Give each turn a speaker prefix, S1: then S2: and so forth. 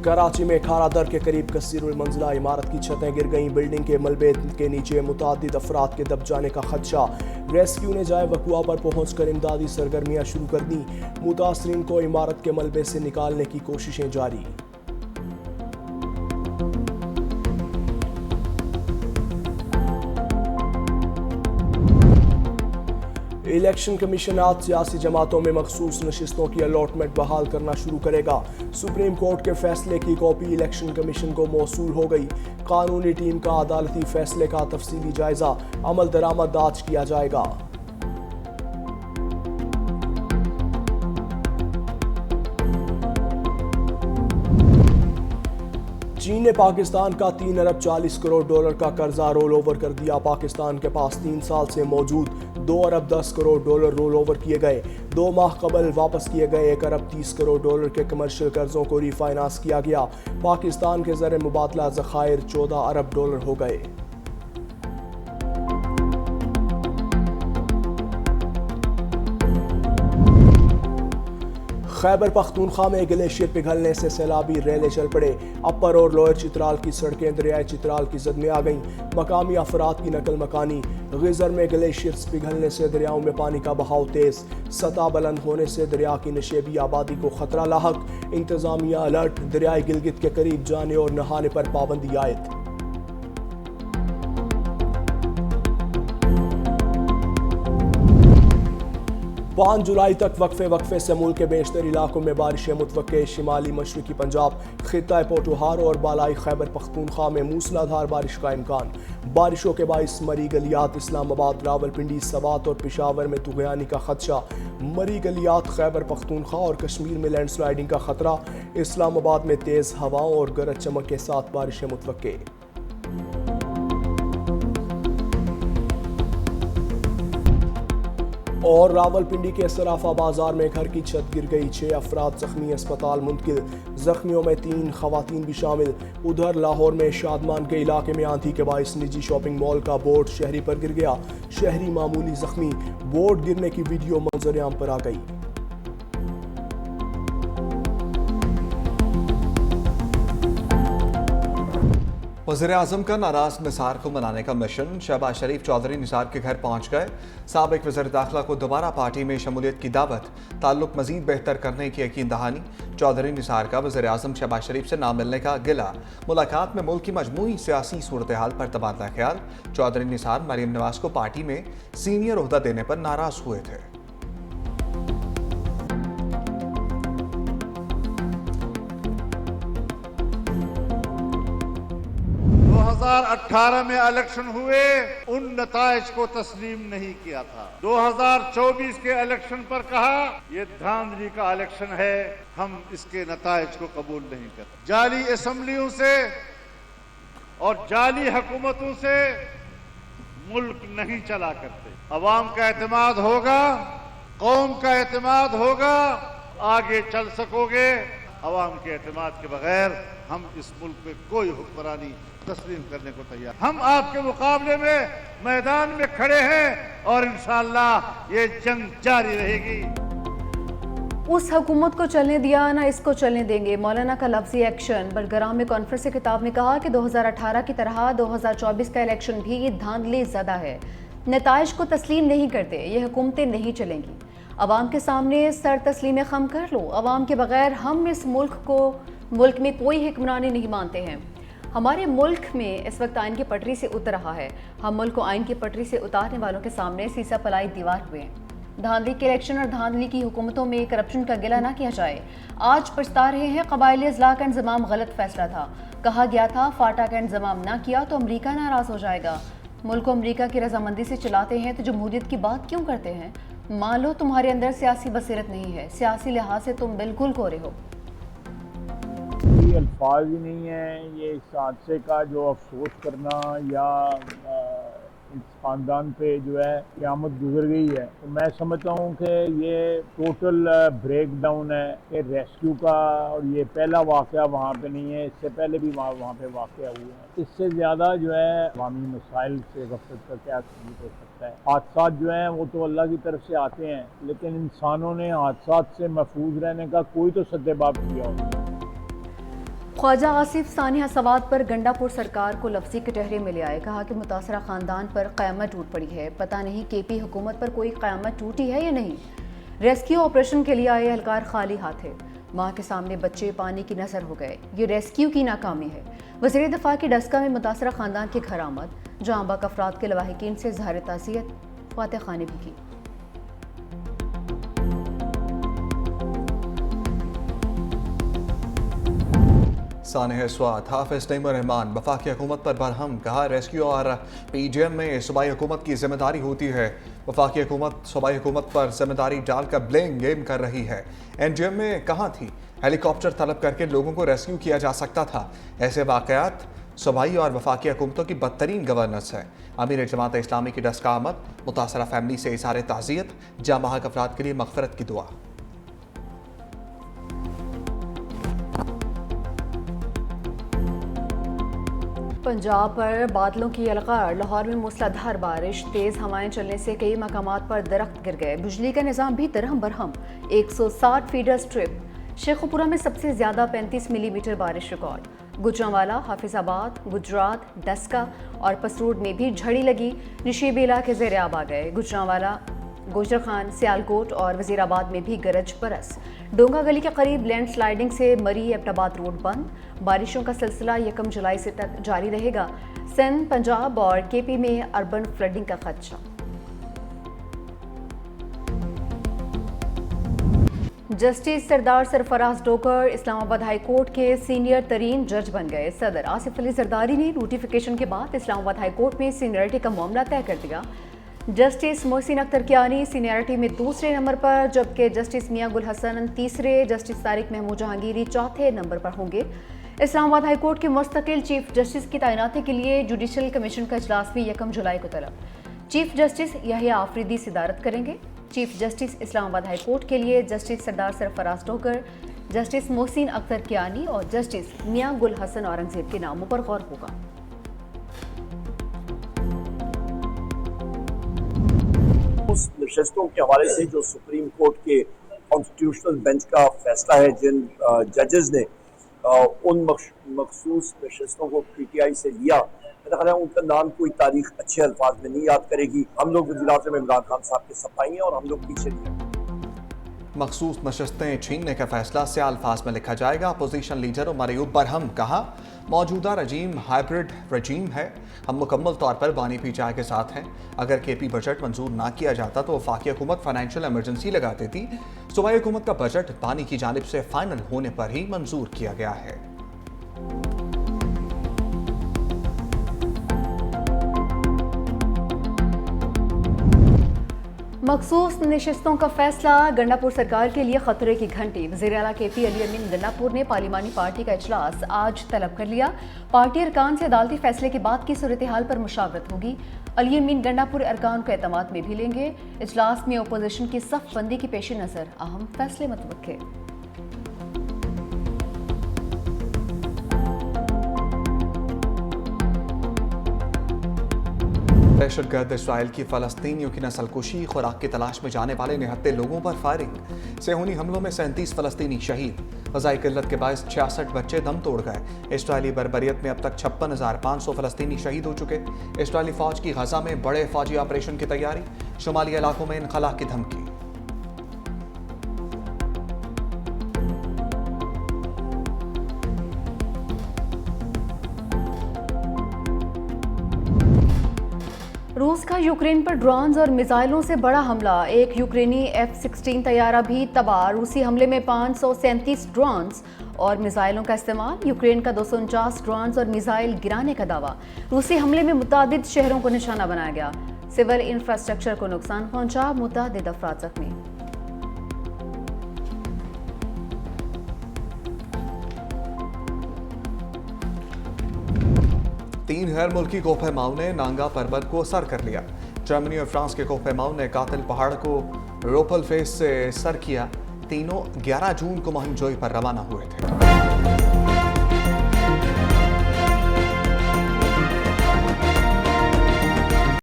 S1: कराची में खारा दर के करीब कसीरुल मंजिला इमारत की छतें गिर गईं। बिल्डिंग के मलबे के नीचे मुतादिद अफराद के दब जाने का खदशा। रेस्क्यू ने जाए वकुआ पर पहुंचकर इमदादी सरगर्मियां शुरू कर दी। मुतासरीन को इमारत के मलबे से निकालने की कोशिशें जारी। इलेक्शन कमीशन आज सियासी जमातों में मखसूस नशिस्तों की अलॉटमेंट बहाल करना शुरू करेगा। सुप्रीम कोर्ट के फैसले की कॉपी इलेक्शन कमीशन को मौसूल हो गई। कानूनी टीम का अदालती फैसले का तफसीली जायजा अमल दरामद आज किया जाएगा। चीन ने पाकिस्तान का 3 अरब 40 करोड़ डॉलर का कर्जा रोल ओवर कर दिया। पाकिस्तान के पास 3 साल से मौजूद 2 अरब 10 करोड़ डॉलर रोल ओवर किए गए। 2 माह कबल वापस किए गए 1 अरब 30 करोड़ डॉलर के कमर्शियल कर्जों को रीफाइनांस किया गया। पाकिस्तान के ज़र मुबादला ज़खायर 14 अरब डॉलर हो गए। खैबर पख्तूनख्वा में ग्लेशियर पिघलने से सैलाबी रेले चल पड़े। अपर और लोअर चित्राल की सड़कें दरियाए चित्राल की जद में आ गईं। मकामी अफराद की नकल मकानी। गिजर में ग्लेशियर्स पिघलने से दरियाओं में पानी का बहाव तेज। सतह बुलंद होने से दरिया की नशेबी आबादी को खतरा लाहक। इंतजामिया अलर्ट। दरियाए गिलगित के करीब जाने और नहाने पर पाबंदी आयद। 5 जुलाई तक वक्फे से मुल्क के बेशतर इलाकों में बारिशें मुतवक्के। शिमाली मशरकी पंजाब, खित्ता पोटोहार और बालाई खैबर पख्तूनख्वा में मूसलाधार बारिश का इम्कान। बारिशों के बाइस मरी गलियात इस्लामाबाद, रावलपिंडी, सवात और पेशावर में तुगयानी का खदशा। मरी गलियात खैबर पख्तूनख्वा और कश्मीर में लैंडस्लाइडिंग का खतरा। इस्लामाबाद में तेज हवाओं और गरज चमक के साथ बारिशें मुतवक्के। और रावलपिंडी के सराफा बाजार में घर की छत गिर गई। 6 अफराद जख्मी, अस्पताल मुंतकिल। जख्मियों में 3 खवातीन भी शामिल। उधर लाहौर में शादमान के इलाके में आंधी के बाइस निजी शॉपिंग मॉल का बोर्ड शहरी पर गिर गया। शहरी मामूली जख्मी। बोर्ड गिरने की वीडियो मंजर-ए-आम पर आ गई।
S2: वज़ीर-ए-आज़म का नाराज निसार को मनाने का मिशन। शहबाज शरीफ चौधरी निसार के घर पहुंच गए। साबिक वज़ीर दाखिला को दोबारा पार्टी में शमूलियत की दावत। ताल्लुक मजीद बेहतर करने की यकीन दहानी। चौधरी निसार का वज़ीर-ए-आज़म शहबाज शरीफ से ना मिलने का गिला। मुलाकात में मुल्क की मजमूई सियासी सूरत हाल पर तबादला ख्याल। चौधरी निसार मरीम नवाज को पार्टी में सीनियर ओहदा देने पर नाराज हुए थे।
S3: 2018 में इलेक्शन हुए, उन नताइज को तस्लीम नहीं किया था। 2024 के इलेक्शन पर कहा ये धांधली का इलेक्शन है, हम इसके नताइज को कबूल नहीं करते। जाली असेंबलियों से और जाली हुकूमतों से मुल्क नहीं चला करते। अवाम का एतमाद होगा, कौम का एतमाद होगा, आगे चल सकोगे। अवाम के एतमाद के बगैर हम इस मुल्क में कोई हुक्मरानी तस्लीम करने को तैयार। हम आपके मुकाबले में मैदान में खड़े हैं और इंशाअल्लाह ये जंग जारी रहेगी।
S4: उस हुकूमत को चलने दिया ना इसको चलने देंगे, मौलाना का लफ्जी एक्शन। बलगराम में कॉन्फ्रेंस से खिताब में कहा कि 2018 की तरह 2024 का इलेक्शन भी धांधली ज़दा है। नताइज को तस्लीम नहीं करते, ये हुकूमतें नहीं चलेंगी। अवाम के सामने सर तस्लीम खम कर लो। अवाम के बगैर हम इस मुल्क में कोई हुक्मरानी नहीं मानते हैं। हमारे मुल्क में इस वक्त आइन की पटरी से उतर रहा है। हम मुल्क को आइन की पटरी से उतारने वालों के सामने सीसा पलाई दीवार हुए हैं। धांधली के इलेक्शन और धांधली की हुकूमतों में करप्शन का गिला ना किया जाए। आज पछता रहे हैं। कबायली इज़लाह का इंज़माम गलत फैसला था। कहा गया था फाटा का इंज़माम ना किया तो अमरीका नाराज़ हो जाएगा। मुल्क को अमरीका की रजामंदी से चलाते हैं तो जमहूरियत की बात क्यों करते हैं? मान लो तुम्हारे अंदर सियासी बसीरत नहीं है, सियासी लिहाज से तुम बिल्कुल कोरे हो।
S5: अल्फाज ही नहीं है ये इस हादसे का जो अफसोस करना या इस ख़ानदान पे जो है क़यामत गुजर गई है। तो मैं समझता हूँ कि ये टोटल ब्रेक डाउन है कि रेस्क्यू का। और ये पहला वाक़या वहाँ पे नहीं है, इससे पहले भी वहाँ पे वाक़या हुए हैं। इससे ज़्यादा जो है अवामी मसाइल से गफलत का क्या सबूत हो सकता है। हादसा जो हैं वो तो अल्लाह की तरफ से आते हैं, लेकिन इंसानों ने हादसा से महफूज रहने का कोई तो सद्देबाब किया होता है।
S4: ख्वाजा आसिफ सानिया सवात पर गंडापुर सरकार को लफ्जी कटहरे में ले आए। कहा कि मुतासरा खानदान पर क़यामत टूट पड़ी है। पता नहीं केपी हुकूमत पर कोई क़यामत टूटी है या नहीं। रेस्क्यू ऑपरेशन के लिए आए एहलकार खाली हाथ है। माँ के सामने बच्चे पानी की नजर हो गए। ये रेस्क्यू की नाकामी है। वज़ीर दिफा की डस्का में मुतासरा खानदान के घर आमद, जहाँ बाक अफराद के लवाहिकीन से ज़ाहिर ताज़ियत, फातह खानी भी की।
S2: सानिह स्वात हाफिज नईमुर-रहमान वफाकी हुकूमत पर बरहम। कहा रेस्क्यू और PGM में सूबाई हुकूमत की जिम्मेदारी होती है। वफाकी हुकूमत सूबाई हुकूमत पर जिम्मेदारी डालकर ब्लेम गेम कर रही है। NGM में कहाँ थी? हेलीकॉप्टर तलब करके लोगों को रेस्क्यू किया जा सकता था। ऐसे वाक़यात सूबाई और वफाकी हुकूमतों की बदतरीन गवर्नेंस है। अमीर जमात इस्लामी की डस्का आमद, मुतासरा फैमिली से इज़हार ताज़ियत, जाँ बहक अफराद के लिए मग़फ़िरत की दुआ।
S4: पंजाब पर बादलों की अलगार। लाहौर में मूसलाधार बारिश, तेज़ हवाएं चलने से कई मकामात पर दरख्त गिर गए। बिजली का निज़ाम भी दरहम बरहम। 160 feeder strip. शेखुपुरा में सबसे ज़्यादा 35 मिलीमीटर बारिश रिकॉर्ड। गुजरांवाला, हाफिजाबाद, गुजरात, डस्का और पसरूड में भी झड़ी लगी। नशीबी इलाके ज़ेर आब आ गए। गुजरांवाला, गोजर खान, सियालकोट और वजीराबाद में भी गरज बरस। डोंगा गली के करीब लैंड स्लाइडिंग से मरी एबटाबाद रोड बंद। बारिशों का सिलसिला 1 जुलाई से तक जारी रहेगा। सिंध, पंजाब और KP में अर्बन फ्लडिंग का खदशा। जस्टिस सरदार सरफराज डोगर इस्लामाबाद हाई कोर्ट के सीनियर तरीन जज बन गए। सदर आसिफ अली जरदारी ने नोटिफिकेशन के बाद इस्लामाबाद हाई कोर्ट में सीनियरिटी का मामला तय कर दिया। जस्टिस मोहसिन अख्तर कियानी सीनियरिटी में दूसरे नंबर पर, जबकि जस्टिस मियां गुल हसन तीसरे, जस्टिस तारिक महमूद जहांगीरी चौथे नंबर पर होंगे। इस्लामाबाद हाई कोर्ट के मुस्तकिल चीफ जस्टिस की तैनाती के लिए जुडिशल कमीशन का इजलास भी 1 जुलाई को तलब। चीफ जस्टिस याहिया आफरीदी सदारत करेंगे। Chief justice Islamabad high court के लिए जस्टिस सरदार सरफराज डोगर, जस्टिस मोहसिन अख्तर कियानी और जस्टिस मियां गुल हसन औरंगजेब के नामों पर गौर होगा।
S6: उस नशस्तों के हवाले से जो सुप्रीम कोर्ट के कॉन्स्टिट्यूशनल बेंच का फैसला है, जिन जजेस ने उन मखसूस नशस्तों को PTI से लिया, मेरा ख्याल है उनका नाम कोई तारीख अच्छे अल्फाज में नहीं याद करेगी। हम लोग वज़ीर-ए-आज़म इमरान खान साहब के सपाही हैं और हम लोग पीछे नहीं हैं।
S2: मखसूस नशस्तें छीनने का फैसला से अल्फाज में लिखा जाएगा। Opposition leader Umar Ayub Barham. कहा मौजूदा रजीम हाइब्रिड रजीम है। हम मुकम्मल तौर पर बानी PTI के साथ हैं। अगर KP बजट मंजूर ना किया जाता तो वफाकी हुकूमत फाइनेंशियल इमरजेंसी लगा देती। सूबाई हुकूमत का बजट बानी की जानिब से फाइनल होने पर ही मंजूर किया गया है।
S4: मखसूस नशिस्तों का फैसला गंडापुर सरकार के लिए खतरे की घंटी। वज़ीर आला KP अली अमीन गंडापुर ने पार्लिमानी पार्टी का इजलास आज तलब कर लिया। पार्टी अरकान से अदालती फैसले के बाद की सूरत हाल पर मुशावरत होगी। अली अमीन गंडापुर अरकान को एतमाद में भी लेंगे। इजलास में अपोजिशन की सफ बंदी की पेश नज़र अहम फैसले मुतवक्के।
S2: दहशतगर्द इसराइल की फ़लस्तीनियों की नस्लकुशी, खुराक की तलाश में जाने वाले निहत्ते लोगों पर फायरिंग। सेहूनी हमलों में 37 फ़लस्तीनी शहीद। ग़ज़ाई किल्लत के बायस 66 बच्चे दम तोड़ गए। इसराइली बर्बरियत में अब तक 56,500 फ़लस्तीनी शहीद हो चुके। इसराइली फ़ौज की गज़ा में बड़े फ़ौजी ऑपरेशन की तैयारी। शुमाली इलाकों में इनखला की धमकी।
S4: रूस का यूक्रेन पर ड्रोन्स और मिसाइलों से बड़ा हमला। एक यूक्रेनी F-16 तैयारा भी तबाह। रूसी हमले में 537 ड्रोन्स और मिसाइलों का इस्तेमाल। यूक्रेन का 249 ड्रोन्स और मिसाइल गिराने का दावा। रूसी हमले में मुतादिद शहरों को निशाना बनाया गया। सिविल इंफ्रास्ट्रक्चर को नुकसान पहुंचा। मुतादिद अफराद जख्मी।
S2: 3 गैर मुल्की कोहपेमाओं ने नांगा पर्वत को सर कर लिया। जर्मनी और फ्रांस के कोहपेमाओं ने कातिल पहाड़ को रोपल फेस से सर किया। तीनों 11 जून को मुहिम जोई पर रवाना हुए थे।